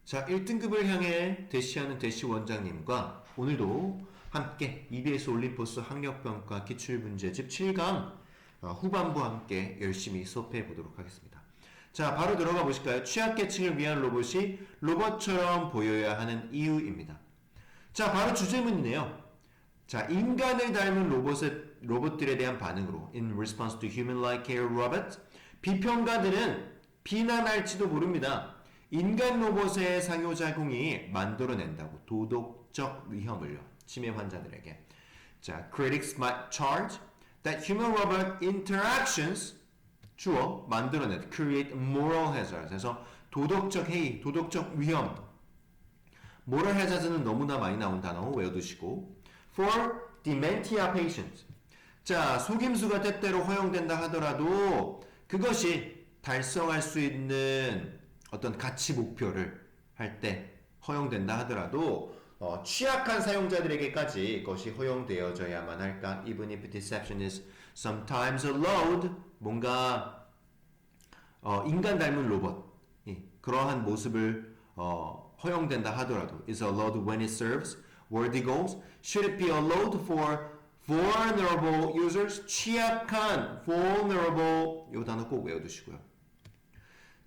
자, 1등급을 향해 대시하는 대시 원장님과 오늘도 함께 EBS 올림포스 학력평가 기출문제집 7강 후반부 함께 열심히 수업해 보도록 하겠습니다. 자, 바로 들어가 보실까요? 취약계층을 위한 로봇이 로봇처럼 보여야 하는 이유입니다. 자, 바로 주제문이네요. 자, 인간을 닮은 로봇들에 대한 반응으로 In response to human-like care robots, 비평가들은 비난할지도 모릅니다. 인간 로봇의 상호작용이 만들어낸다고 도덕적 위험을요. 치매 환자들에게. 자, critics might charge that human-robot interactions 주어 만들어낸 create moral hazards. 그래서 도덕적 해이, 도덕적 위험. moral hazards는 너무나 많이 나온 단어 외워두시고 for dementia patients. 자, 속임수가 때때로 허용된다 하더라도 그것이 달성할 수 있는 어떤 가치 목표를 할 때 허용된다 하더라도 취약한 사용자들에게까지 그것이 허용되어져야만 할까? Even if deception is sometimes allowed, 뭔가 인간 닮은 로봇 그러한 모습을 허용된다 하더라도 is allowed when it serves worthy goals. Should it be allowed for vulnerable users? 취약한 vulnerable 이 단어 꼭 외워두시고요.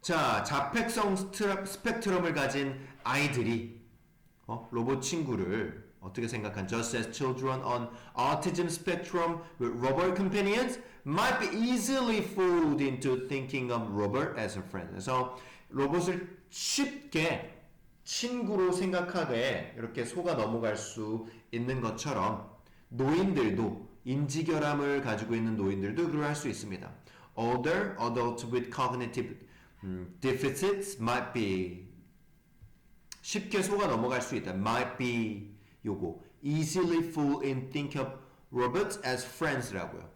자, 자폐성 스펙트럼을 가진 아이들이 로봇 친구를 어떻게 생각한? Just as children on autism spectrum with robot companions might be easily fooled into thinking of robot as a friend. 그래서 로봇을 쉽게 친구로 생각하게 이렇게 속아 넘어갈 수 있는 것처럼 노인들도 인지결함을 가지고 있는 노인들도 그럴 수 있습니다. Older adults with cognitive deficits might be 쉽게 속아 넘어갈 수 있다. might be 요거 easily fooled in think of robots as friends라고요.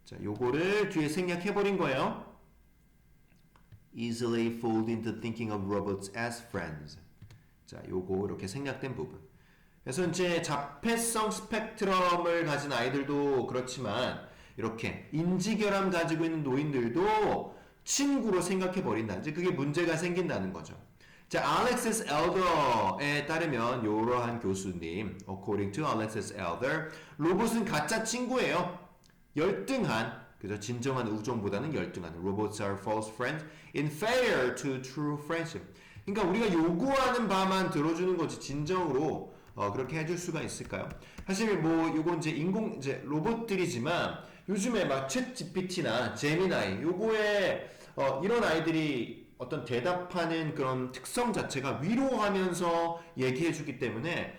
자, 요거를 뒤에 생략해버린 거예요. easily fooled into thinking of robots as friends. 자, 요거 이렇게 생략된 부분. 그래서 이제 자폐성 스펙트럼을 가진 아이들도 그렇지만 이렇게 인지결함 가지고 있는 노인들도 친구로 생각해버린다. 이제 그게 문제가 생긴다는 거죠. 자, Alexis Elder에 따르면 이러한 교수님, according to Alexis Elder, 로봇은 가짜 친구예요. 열등한, 그죠? 진정한 우정보다는 열등한. Robots are false friends inferior to true friendship. 그러니까 우리가 요구하는 바만 들어주는 거지 진정으로 그렇게 해줄 수가 있을까요? 사실 뭐 요건 이제 로봇들이지만 요즘에 막 챗 GPT나 제미나이 요거에 이런 아이들이 어떤 대답하는 그런 특성 자체가 위로하면서 얘기해주기 때문에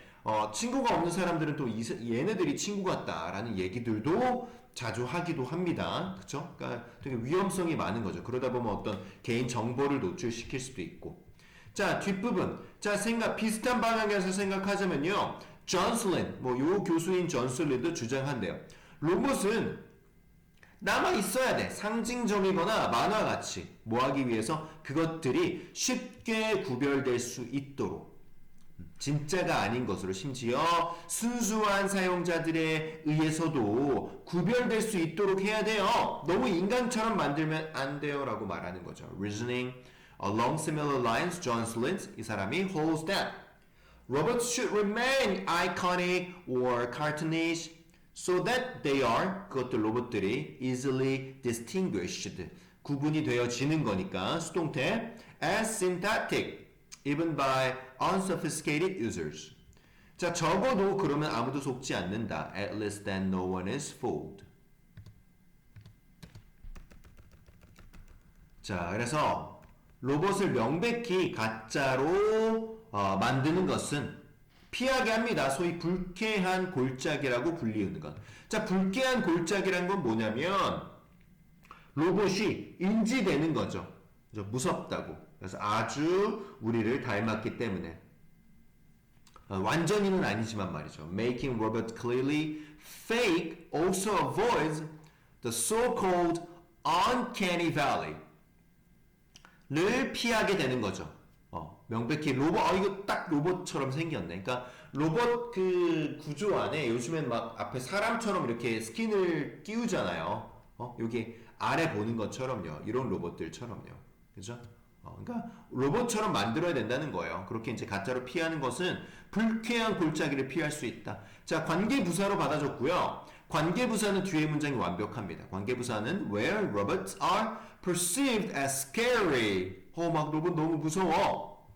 친구가 없는 사람들은 또 얘네들이 친구 같다라는 얘기들도 자주 하기도 합니다. 그쵸? 그러니까 되게 위험성이 많은 거죠. 그러다 보면 어떤 개인 정보를 노출시킬 수도 있고. 자, 뒷부분. 자, 비슷한 방향에서 생각하자면요. 존슬린, 요 교수인 존슬린도 주장한대요. 로봇은 남아 있어야 돼. 상징적이거나 만화같이. 뭐 하기 위해서? 그것들이 쉽게 구별될 수 있도록. 진짜가 아닌 것으로 심지어 순수한 사용자들에 의해서도 구별될 수 있도록 해야 돼요. 너무 인간처럼 만들면 안 돼요. 라고 말하는 거죠. Reasoning along similar lines, John Slint, 이 사람이 holds that robots should remain iconic or cartoonish so that they are, 그것들 로봇들이 easily distinguished, 구분이 되어지는 거니까 수동태 as synthetic, even by unsophisticated users. 자, 적어도 그러면 아무도 속지 않는다. At least then no one is fooled. 자, 그래서 로봇을 명백히 가짜로 만드는 것은 피하게 합니다. 소위 불쾌한 골짜기라고 불리우는 것. 자, 불쾌한 골짜기란 건 뭐냐면 로봇이 인지되는 거죠. 무섭다고. 그래서 아주 우리를 닮았기 때문에 완전히는 아니지만 말이죠. Making robots clearly fake also avoids the so-called uncanny valley. 를 피하게 되는 거죠. 명백히 로봇, 이거 딱 로봇처럼 생겼네. 그러니까 로봇 그 구조 안에 요즘엔 막 앞에 사람처럼 이렇게 스킨을 끼우잖아요. 여기 아래 보는 것처럼요. 이런 로봇들처럼요. 그죠? 그러니까 로봇처럼 만들어야 된다는 거예요. 그렇게 이제 가짜로 피하는 것은 불쾌한 골짜기를 피할 수 있다. 자, 관계부사로 받아줬고요. 관계부사는 뒤에 문장이 완벽합니다. 관계부사는 where robots are perceived as scary. 막 로봇 너무 무서워.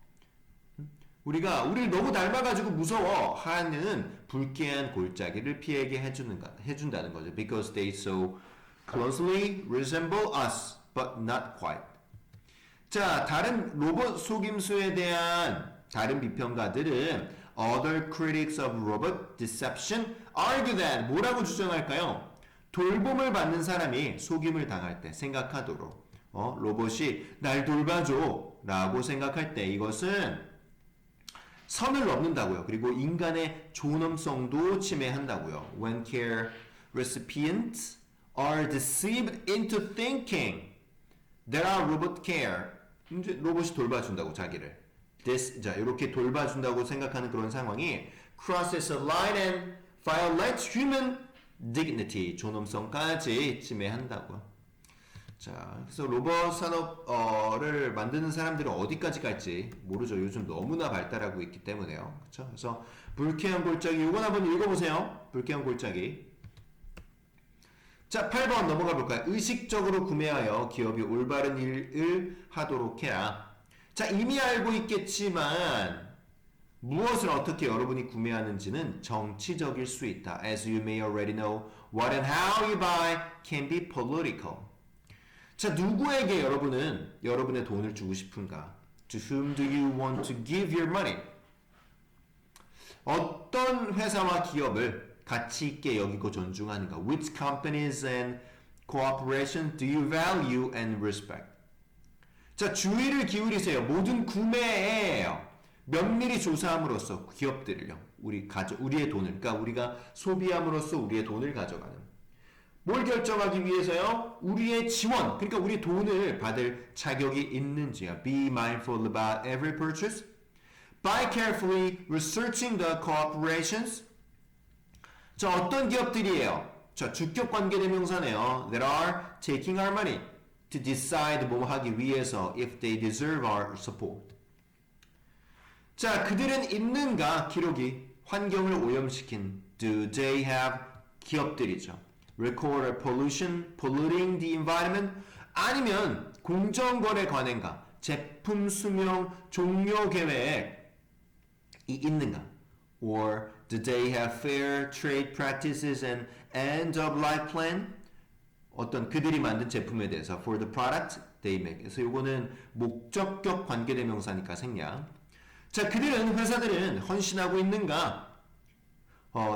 우리를 너무 닮아가지고 무서워 하는 불쾌한 골짜기를 피하게 해준다는 거죠. Because they so closely resemble us, but not quite. 자, 다른 로봇 속임수에 대한 다른 비평가들은 other critics of robot deception argue that 뭐라고 주장할까요? 돌봄을 받는 사람이 속임을 당할 때 생각하도록 로봇이 날 돌봐줘 라고 생각할 때 이것은 선을 넘는다고요. 그리고 인간의 존엄성도 침해한다고요. When care recipients are deceived into thinking that our robot care 이제 로봇이 돌봐준다고 자기를 자 이렇게 돌봐준다고 생각하는 그런 상황이 crosses a line and violates human dignity 존엄성까지 침해한다고요. 자, 그래서 로봇 산업을 만드는 사람들은 어디까지 갈지 모르죠. 요즘 너무나 발달하고 있기 때문에요. 그렇죠? 그래서 불쾌한 골짜기 이건 한번 읽어보세요. 불쾌한 골짜기. 자, 8번 넘어가 볼까요? 의식적으로 구매하여 기업이 올바른 일을 하도록 해라. 자, 이미 알고 있겠지만 무엇을 어떻게 여러분이 구매하는지는 정치적일 수 있다. As you may already know, what and how you buy can be political. 자, 누구에게 여러분은 여러분의 돈을 주고 싶은가? To whom do you want to give your money? 어떤 회사와 기업을 가치 있게 여기고 존중하는가? Which companies and corporations do you value and respect? 자, 주의를 기울이세요. 모든 구매에 면밀히 조사함으로써 기업들을요. 우리의 돈을, 그러니까 우리가 소비함으로써 우리의 돈을 가져가는. 뭘 결정하기 위해서요? 우리의 지원, 그러니까 우리 돈을 받을 자격이 있는지요. Be mindful about every purchase. By carefully researching the corporations. 자, 어떤 기업들이에요? 자, 주격 관계대명사네요. That are taking our money to decide 뭐 하기 위해서 if they deserve our support. 자, 그들은 있는가? 기록이 환경을 오염시킨 do they have 기업들이죠. Record a pollution, polluting the environment 아니면 공정거래 관행과 제품 수명 종료 계획이 있는가? Or do they have fair trade practices and end-of-life plan? 어떤 그들이 만든 제품에 대해서 for the product they make. 그래서 이거는 목적격 관계대명사니까 생략. 자, 회사들은 헌신하고 있는가?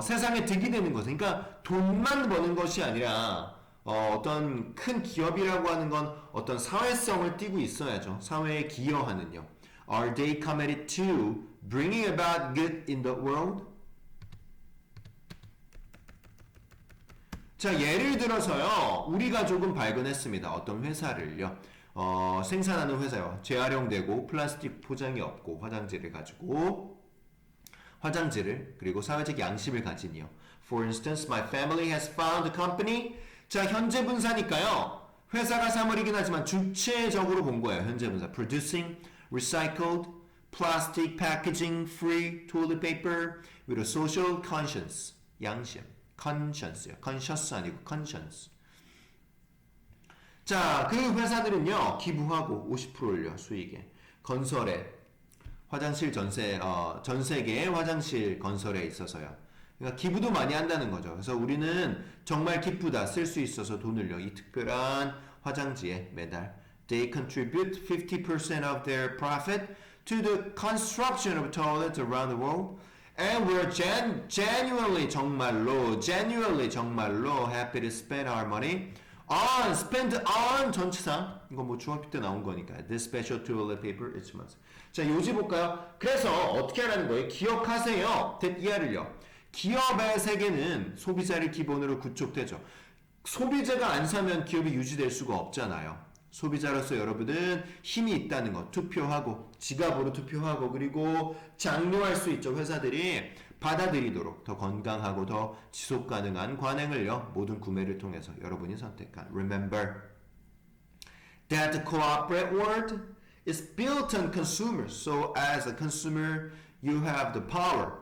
세상에 득이 되는 것. 그러니까 돈만 버는 것이 아니라 어떤 큰 기업이라고 하는 건 어떤 사회성을 띠고 있어야죠. 사회에 기여하는요. Are they committed to bringing about good in the world? 자, 예를 들어서요. 우리가 조금 발견했습니다. 어떤 회사를요. 생산하는 회사요. 재활용되고 플라스틱 포장이 없고 화장지를 그리고 사회적 양심을 가진이요. For instance, my family has found a company. 자, 현재 분사니까요. 회사가 사물이긴 하지만 주체적으로 본 거예요. 현재 분사. Producing recycled plastic packaging free toilet paper with a social conscience. 양심. conscience요. conscious 아니고 conscience. 자, 그 회사들은요. 기부하고 50%를요. 수익에. 건설에 화장실 전 세계의 화장실 건설에 있어서요. 그러니까 기부도 많이 한다는 거죠. 그래서 우리는 정말 기쁘다. 쓸 수 있어서 돈을요. 이 특별한 화장지에 매달. They contribute 50% of their profit to the construction of toilets around the world. And we're genuinely 정말로 happy to spend our money on, spend on 전치사. 이거 뭐 중학교 때 나온 거니까. This special toilet paper each month. 자, 요지 볼까요? 그래서 어떻게 하라는 거예요? 기억하세요. 이하를요. 기업의 세계는 소비자를 기본으로 구축되죠. 소비자가 안 사면 기업이 유지될 수가 없잖아요. 소비자로서 여러분은 힘이 있다는 것. 투표하고 지갑으로 투표하고 그리고 장려할 수 있죠. 회사들이 받아들이도록 더 건강하고 더 지속 가능한 관행을요. 모든 구매를 통해서 여러분이 선택한. Remember that the corporate world is built on consumers. So as a consumer, you have the power.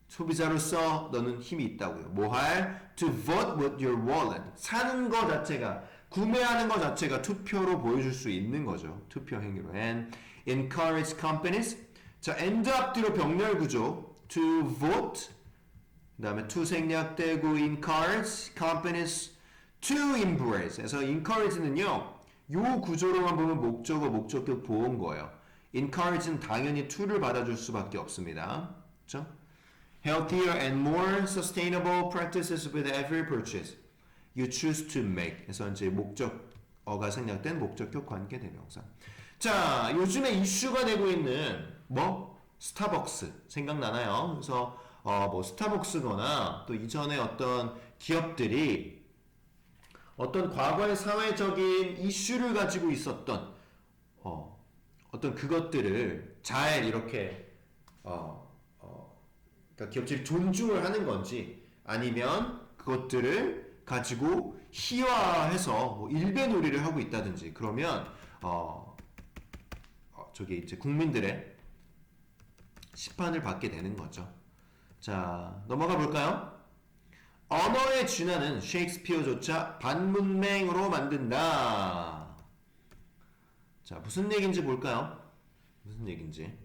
소비자로서 너는 힘이 있다고요. 뭐 할? To vote with your wallet. 사는 거 자체가, 구매하는 거 자체가 투표로 보여줄 수 있는 거죠. 투표 행위로. And encourage companies. 자, end 앞뒤로 병렬 구조. To vote. 그 다음에 to 생략되고 encourage companies to embrace. 그래서 encourage는요. 요 구조로만 보면 목적어, 목적격 보온 거예요. encourage는 당연히 to를 받아줄 수밖에 없습니다. 그렇죠? Healthier and more sustainable practices with every purchase you choose to make. 그래서 이제 목적어가 생략된 목적격 관계대명사. 자, 요즘에 이슈가 되고 있는 뭐 스타벅스 생각나나요? 그래서 뭐 스타벅스거나 또 이전에 어떤 기업들이 어떤 과거의 사회적인 이슈를 가지고 있었던 어떤 그것들을 잘 이렇게 그러니까 기업들이 존중을 하는 건지 아니면 그것들을 가지고 희화해서 뭐 일배놀이를 하고 있다든지 그러면 저기 이제 국민들의 심판을 받게 되는 거죠. 자, 넘어가 볼까요? 언어의 진화는 셰익스피어조차 반문맹으로 만든다. 자, 무슨 얘기인지 볼까요? 무슨 얘기인지.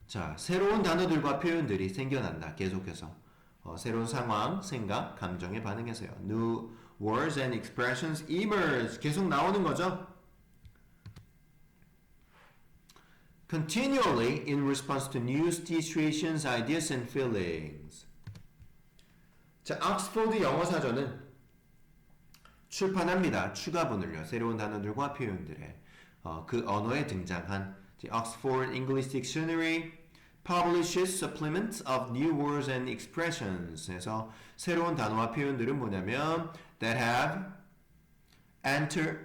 자, 새로운 단어들과 표현들이 생겨난다. 계속해서 새로운 상황, 생각, 감정에 반응해서요. New words and expressions emerge. 계속 나오는 거죠. Continually in response to new situations, ideas and feelings. 자, 옥스포드 영어사전은 출판합니다. 추가본을요. 새로운 단어들과 표현들의 그 언어에 등장한 The Oxford English Dictionary publishes supplements of new words and expressions. 그래서 새로운 단어와 표현들은 뭐냐면 that have entered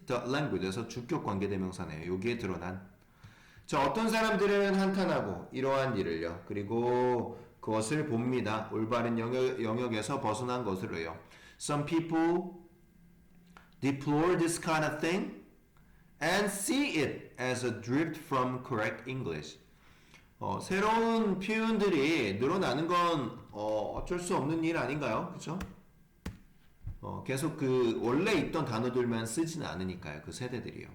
the language. 그래서 주격 관계대명사네요. 여기에 드러난. 자, 어떤 사람들은 한탄하고 이러한 일을요. 그리고 그것을 봅니다. 올바른 영역에서 벗어난 것으로요. Some people deplore this kind of thing and see it as a drift from correct English. 새로운 표현들이 늘어나는 건 어쩔 수 없는 일 아닌가요? 그죠? 계속 그 원래 있던 단어들만 쓰지는 않으니까요. 그 세대들이요.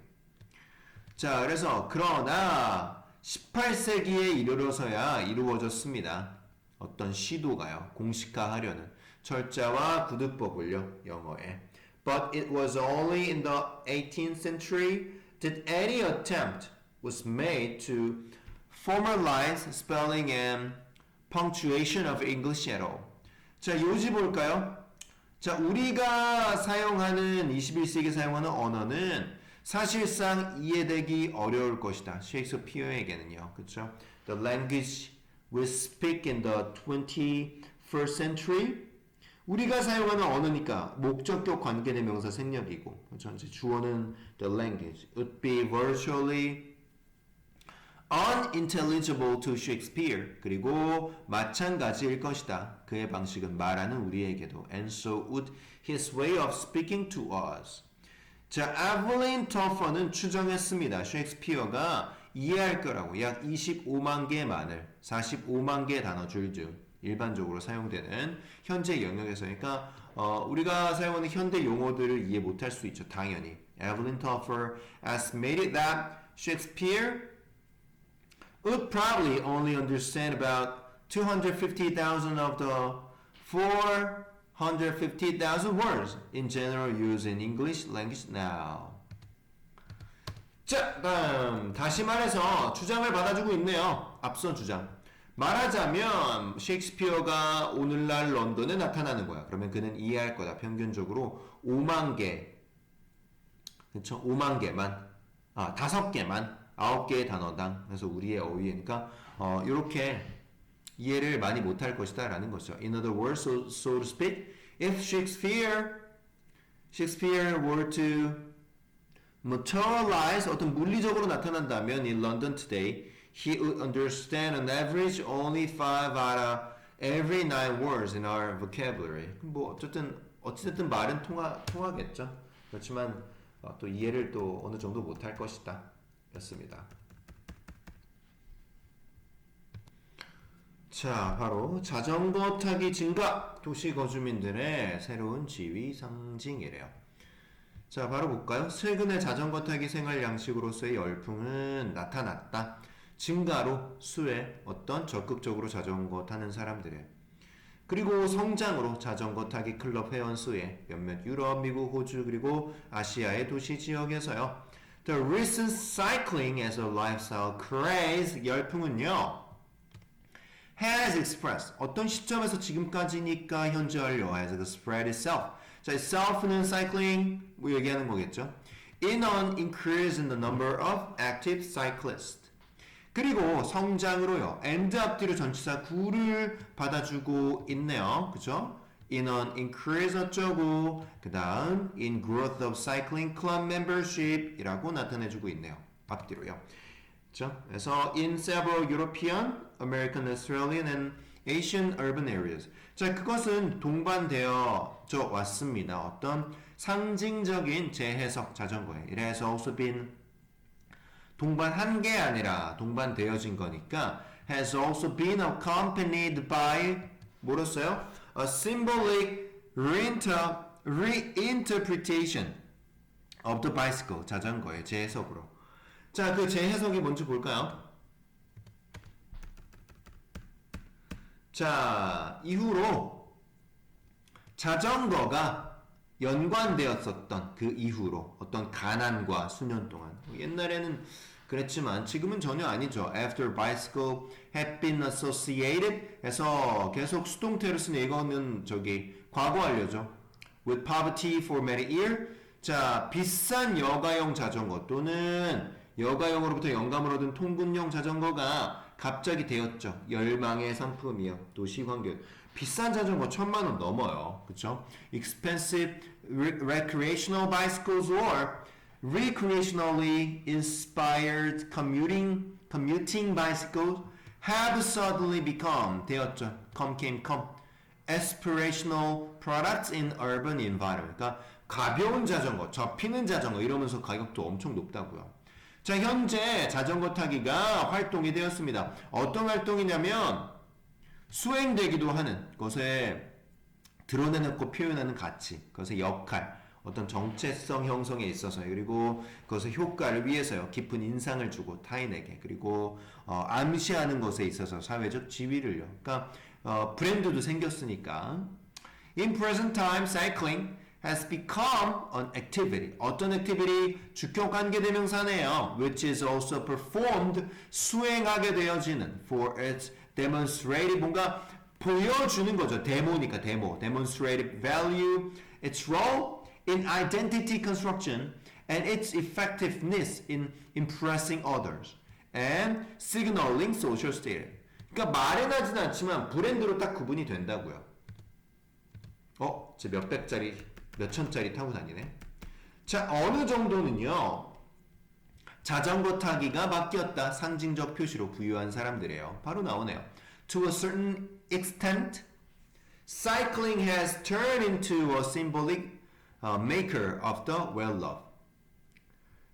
자, 그래서 그러나 18세기에 이르러서야 이루어졌습니다. 어떤 시도가요. 공식화하려는 철자와 구두법을요. 영어에. But it was only in the 18th century that any attempt was made to formalize spelling and punctuation of English at all. 자, 요지 볼까요? 자, 우리가 사용하는 21세기 사용하는 언어는 사실상 이해되기 어려울 것이다. 셰익스피어에게는요. 그렇죠? The language we speak in the 21st century. 우리가 사용하는 언어니까 목적격 관계대명사 생략이고, 그렇죠? 이제 주어는 the language would be virtually unintelligible to Shakespeare. 그리고 마찬가지일 것이다. 그의 방식은 말하는 우리에게도. And so would his way of speaking to us. 자, 에블린 터퍼는 추정했습니다. 셰익스피어가 이해할 거라고 약 25만 개의 말을 45만 개의 단어줄 중 일반적으로 사용되는 현재 영역에서 그러니까 우리가 사용하는 현대 용어들을 이해 못할 수 있죠. 당연히. 에블린 터퍼 estimated that Shakespeare would probably only understand about 250,000 of the 450,000 words in general used in English language now. 자, 다음 다시 말해서 주장을 받아주고 있네요. 앞선 주장. 말하자면 셰익스피어가 오늘날 런던에 나타나는 거야. 그러면 그는 이해할 거다. 평균적으로 5만 개, 그렇죠? 5만 개만, 5개만, 9개의 단어당. 그래서 우리의 어휘니까 이렇게 이해를 많이 못할 것이다 라는 거죠. In other words, so to speak, if Shakespeare were to materialize 어떤 물리적으로 나타난다면 in London today, he would understand on average only 5 out of every 9 words in our vocabulary. 뭐 어쨌든 말은 통하겠죠. 그렇지만 또 이해를 또 어느 정도 못할 것이다 였습니다. 자, 바로 자전거 타기 증가, 도시 거주민들의 새로운 지위 상징이래요. 자, 바로 볼까요? 최근에 자전거 타기 생활 양식으로서의 열풍은 나타났다. 증가로 수에 어떤 적극적으로 자전거 타는 사람들의 그리고 성장으로 자전거 타기 클럽 회원 수에 몇몇 유럽, 미국, 호주 그리고 아시아의 도시 지역에서요. The recent cycling as a lifestyle craze 열풍은요. has expressed 어떤 시점에서 지금까지니까 현재 완료 has spread itself. 자, itself는 cycling 뭐 얘기하는 거겠죠. In an increase in the number of active cyclists. 그리고 성장으로요. and 앞뒤로 전치사 gu를 받아주고 있네요. 그죠? In an increase 어쩌고 그 다음 in growth of cycling club membership 이라고 나타내주고 있네요. 앞뒤로요. 그죠? 그래서 in several European, American, Australian and Asian urban areas. 자, 그것은 동반되어져 왔습니다. 어떤 상징적인 재해석 자전거에. It has also been 동반한 게 아니라 동반되어진 거니까 has also been accompanied by 뭐랬어요? A symbolic reinterpretation of the bicycle 자전거의 재해석으로. 자, 그 재해석이 뭔지 볼까요? 자, 이후로 자전거가 연관되었었던 그 이후로 어떤 가난과 수년 동안 옛날에는 그랬지만 지금은 전혀 아니죠. After bicycle had been associated 해서 계속 수동태로 쓰는 이거는 저기 과거 완료죠. With poverty for many years. 자, 비싼 여가용 자전거 또는 여가용으로부터 영감을 얻은 통근용 자전거가 갑자기 되었죠. 열망의 상품이요. 도시환경. 비싼 자전거 1,000만 원 넘어요. 그쵸? Expensive recreational bicycles or recreationally inspired commuting bicycles have suddenly become 되었죠. come aspirational products in urban environment. 그러니까 가벼운 자전거, 접히는 자전거 이러면서 가격도 엄청 높다고요. 자, 현재 자전거 타기가 활동이 되었습니다. 어떤 활동이냐면 수행되기도 하는 것에 드러내놓고 표현하는 가치, 그것의 역할, 어떤 정체성 형성에 있어서요. 그리고 그것의 효과를 위해서요. 깊은 인상을 주고 타인에게 그리고 암시하는 것에 있어서 사회적 지위를요. 그러니까 브랜드도 생겼으니까. In present time, cycling has become an activity. 어떤 activity? 주격 관계대명사네요. Which is also performed. 수행하게 되어지는 for its demonstrative 뭔가 보여주는 거죠. 데모니까 데모. demonstrative value. Its role in identity construction and its effectiveness in impressing others and signaling social status. 그러니까 말은 하진 않지만 브랜드로 딱 구분이 된다고요. 제 몇백짜리 몇천짜리 타고 다니네. 자, 어느 정도는요. 자전거 타기가 바뀌었다. 상징적 표시로 부유한 사람들이에요. 바로 나오네요. To a certain extent, cycling has turned into a symbolic maker of the well-loved.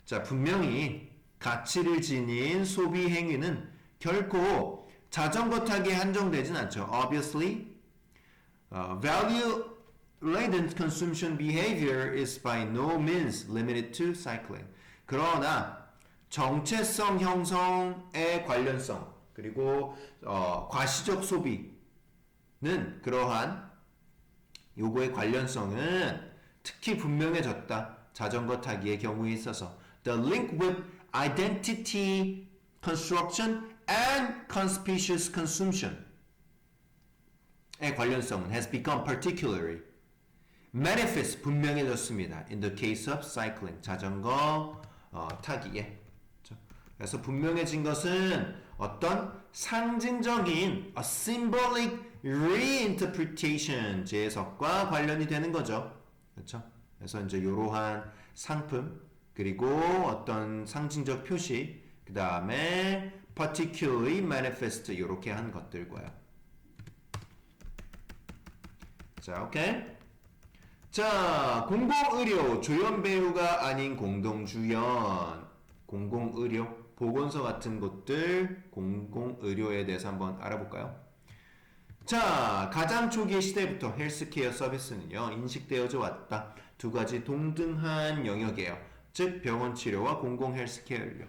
자, 분명히 가치를 지닌 소비 행위는 결코 자전거 타기에 한정되진 않죠. Obviously, value-laden consumption behavior is by no means limited to cycling. 그러나 정체성 형성의 관련성 그리고 과시적 소비는 그러한 요거의 관련성은 특히 분명해졌다. 자전거 타기의 경우에 있어서 The link with identity construction and conspicuous consumption 의 관련성은 has become particularly manifest 분명해졌습니다. In the case of cycling 자전거 타기에. 그래서 분명해진 것은 어떤 상징적인 a symbolic reinterpretation 재해석과 관련이 되는 거죠. 그렇죠? 그래서 이제 이러한 상품 그리고 어떤 상징적 표시 그 다음에 particularly manifest 이렇게 한 것들과요. 자, 오케이. 자, 공공의료, 조연 배우가 아닌 공동주연, 공공의료, 보건소 같은 곳들, 공공의료에 대해서 한번 알아볼까요? 자, 가장 초기 시대부터 헬스케어 서비스는요, 인식되어져 왔다. 두 가지 동등한 영역이에요. 즉, 병원 치료와 공공 헬스케어요.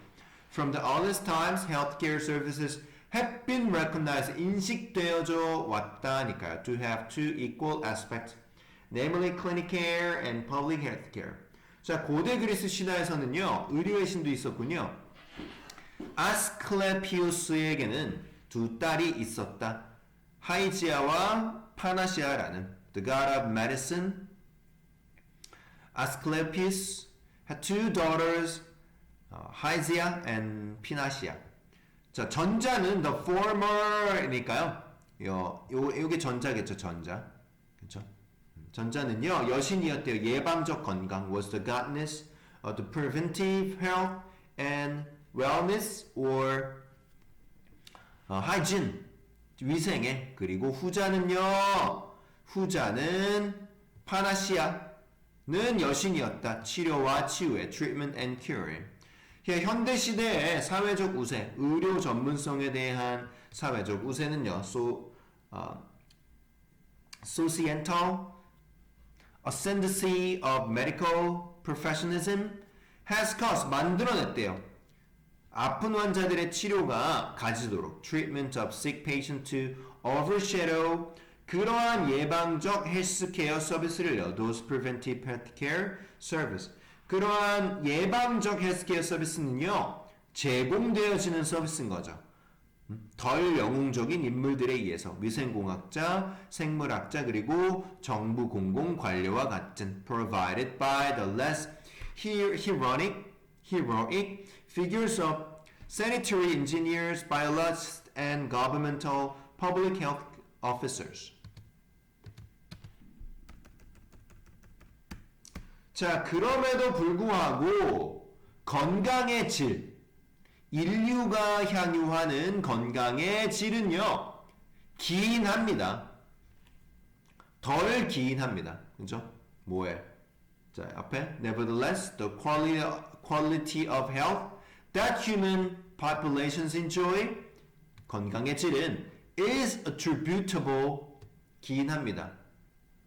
From the earliest times, healthcare services have been recognized, 인식되어져 왔다니까요. To have two equal aspects, namely clinic care and public health care. 자, 고대 그리스 신화에서는요, 의료의 신도 있었군요. 아스클레피우스에게는 두 딸이 있었다. 하이지아와 파나시아라는 the god of medicine. Asclepius had two daughters, Hygeia and Pinacia. 자, 전자는 the former이니까요. 요게 전자겠죠, 전자. 그렇죠? 전자는요, 여신이었대요. 예방적 건강 was the goddess of the preventive health and wellness or hygiene, 위생에. 그리고 후자는 파나시아는 여신이었다. 치료와 치유에 treatment and cure. 현대 시대의 사회적 우세, 의료 전문성에 대한 사회적 우세는요, societal ascendancy of medical professionalism has caused, 만들어냈대요. 아픈 환자들의 치료가 가지도록 treatment of sick patient to overshadow 그러한 예방적 헬스케어 서비스를요. those preventive healthcare service. 그러한 예방적 헬스케어 서비스는요. 제공되어지는 서비스인 거죠. 덜 영웅적인 인물들에 의해서 위생공학자, 생물학자 그리고 정부 공공 관료와 같은 provided by the less heroic figures of sanitary engineers, biologists, and governmental public health officers. 자, 그럼에도 불구하고 건강의 질, 인류가 향유하는 건강의 질은요, 기인합니다. 덜 기인합니다. 그죠? 뭐에? 자, 앞에 nevertheless, the quality of health that human populations enjoy, 건강의 질은 is attributable, 기인합니다.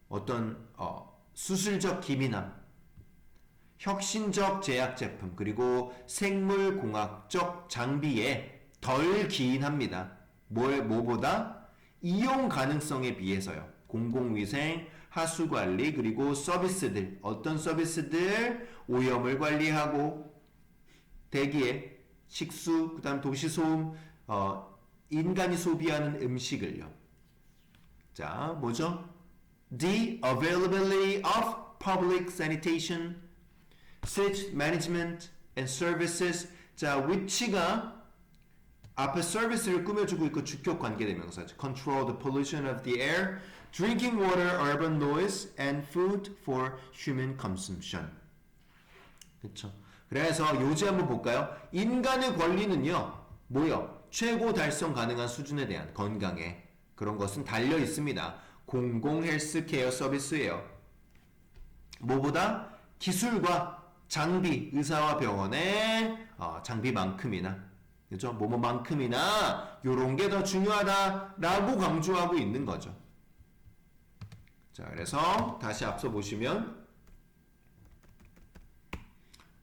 어떤 수술적 기민함, 혁신적 제약 제품, 그리고 생물공학적 장비에 덜 기인합니다. 뭐보다? 이용 가능성에 비해서요. 공공위생, 하수관리, 그리고 서비스들, 어떤 서비스들? 오염을 관리하고, 대기에 식수, 그 다음 도시소음, 인간이 소비하는 음식을요. 자, 뭐죠? The availability of public sanitation, sewage management and services. 자, 위치가 앞에 서비스를 꾸며주고 있고 주격 관계대명사죠. Control the pollution of the air, drinking water, urban noise, and food for human consumption. 그렇죠. 그래서 요지 한번 볼까요? 인간의 권리는요, 뭐요? 최고 달성 가능한 수준에 대한 건강에 그런 것은 달려 있습니다. 공공 헬스케어 서비스예요. 뭐보다? 기술과 장비, 의사와 병원의 장비만큼이나, 그죠? 뭐뭐만큼이나 요런 게 더 중요하다라고 강조하고 있는 거죠. 자, 그래서 다시 앞서 보시면,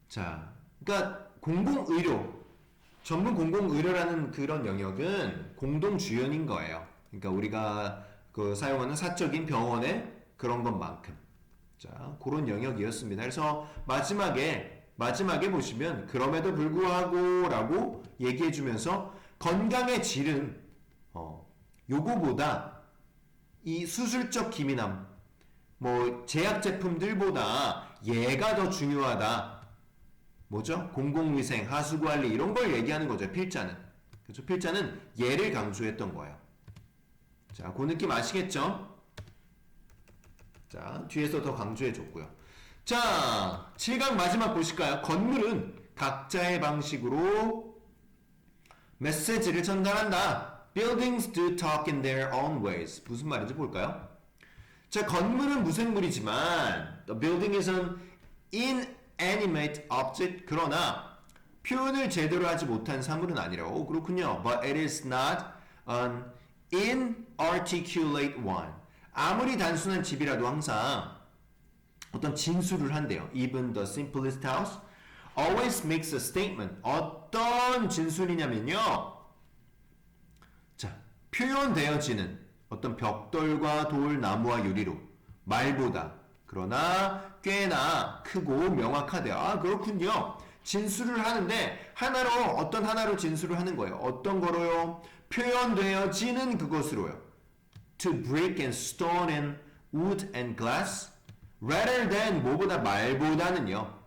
자, 그러니까 공공의료, 전문 공공의료라는 그런 영역은 공동주연인 거예요. 그러니까 우리가 사용하는 사적인 병원의 그런 것만큼. 자, 그런 영역이었습니다. 그래서 마지막에 보시면 그럼에도 불구하고 라고 얘기해주면서 건강의 질은 요거보다 이 수술적 기민함, 뭐 제약 제품들보다 얘가 더 중요하다. 뭐죠? 공공위생, 하수관리 이런 걸 얘기하는 거죠. 필자는. 그렇죠? 필자는 얘를 강조했던 거예요. 자, 그 느낌 아시겠죠? 자, 뒤에서 더 강조해줬고요. 자, 7강 마지막 보실까요? 건물은 각자의 방식으로 메시지를 전달한다. Buildings do talk in their own ways. 무슨 말인지 볼까요? 자, 건물은 무생물이지만 the building is an inanimate object. 그러나 표현을 제대로 하지 못한 사물은 아니라고. 그렇군요. But it is not an inarticulate one. 아무리 단순한 집이라도 항상 어떤 진술을 한대요. Even the simplest house always makes a statement. 어떤 진술이냐면요. 자, 표현되어지는 어떤 벽돌과 돌, 나무와 유리로 말보다 그러나 꽤나 크고 명확하대요. 아, 그렇군요. 진술을 하는데 하나로 어떤 하나로 진술을 하는 거예요. 어떤 거로요? 표현되어지는 그것으로요. To brick and stone and wood and glass rather than 뭐보다 말보다는요.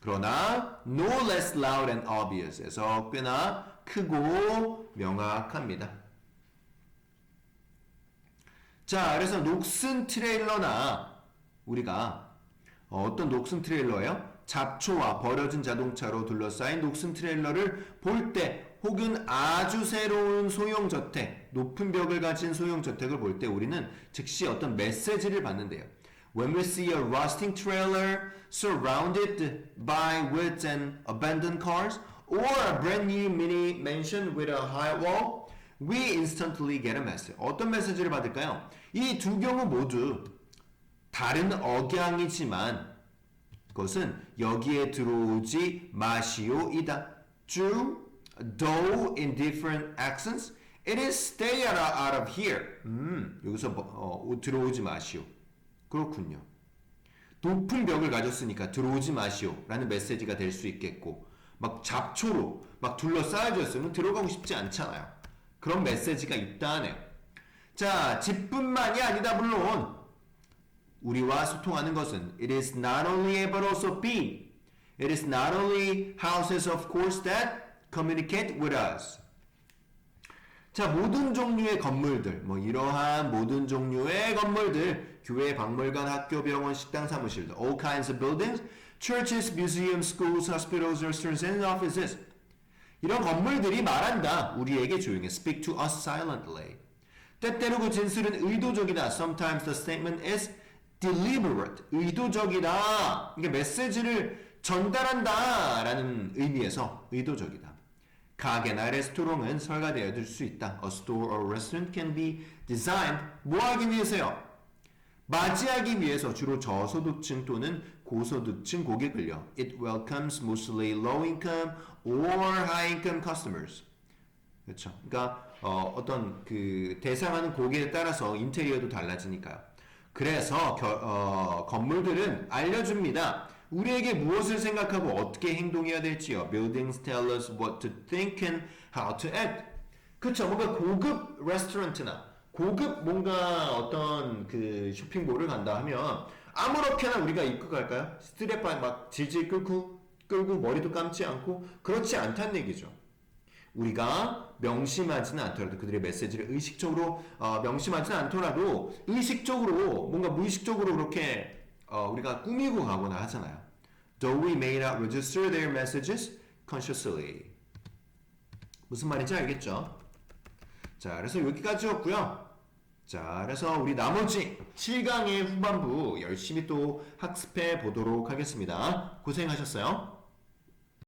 그러나 no less loud and obvious 에서 꽤나 크고 명확합니다. 자, 그래서 녹슨 트레일러나 우리가 어떤 녹슨 트레일러예요? 잡초와 버려진 자동차로 둘러싸인 녹슨 트레일러를 볼 때 혹은 아주 새로운 소형저택, 높은 벽을 가진 소형저택을 볼 때 우리는 즉시 어떤 메시지를 받는데요. When we see a rusting trailer surrounded by woods and abandoned cars or a brand new mini mansion with a high wall, we instantly get a message. 어떤 메시지를 받을까요? 이 두 경우 모두 다른 억양이지만 그것은 여기에 들어오지 마시오이다. 주, though in different accents, it is stay out of here. 여기서 들어오지 마시오. 그렇군요. 높은 벽을 가졌으니까 들어오지 마시오 라는 메시지가 될 수 있겠고 막 잡초로 막 둘러싸여져 있으면 들어가고 싶지 않잖아요. 그런 메시지가 있다네요. 자, 집뿐만이 아니다. 물론 우리와 소통하는 것은 it is not only A but also B. It is not only houses of course that communicate with us. 자, 모든 종류의 건물들, 뭐 이러한 모든 종류의 건물들, 교회, 박물관, 학교, 병원, 식당, 사무실들, all kinds of buildings, churches, museums, schools, hospitals, restaurants, and offices. 이런 건물들이 말한다. 우리에게 조용히 speak to us silently. 때때로 그 진술은 의도적이다. Sometimes the statement is deliberate. 의도적이다. 이게 메시지를 전달한다 라는 의미에서 의도적이다. 가게나 레스토랑은 설계되어질 수 있다. A store or restaurant can be designed. 뭐 하기 위해서요? 맞이하기 위해서 주로 저소득층 또는 고소득층 고객을요. It welcomes mostly low income or high income customers. 그렇죠. 그러니까 어떤 그 대상하는 고객에 따라서 인테리어도 달라지니까요. 그래서 건물들은 알려줍니다. 우리에게 무엇을 생각하고 어떻게 행동해야 될지요. Buildings tell us what to think and how to act. 그렇죠. 뭔가 고급 레스토랑트나 고급 뭔가 어떤 그 쇼핑몰을 간다 하면 아무렇게나 우리가 입고 갈까요? 스트랩 막 질질 끌고 머리도 감지 않고 그렇지 않다는 얘기죠. 우리가 명심하지는 않더라도 그들의 메시지를 의식적으로 명심하지는 않더라도 의식적으로 뭔가 무의식적으로 그렇게 우리가 꾸미고 가거나 하잖아요. Though we may not register their messages consciously. 무슨 말인지 알겠죠? 자, 그래서 여기까지였고요. 자, 그래서 우리 나머지 7강의 후반부 열심히 또 학습해 보도록 하겠습니다. 고생하셨어요.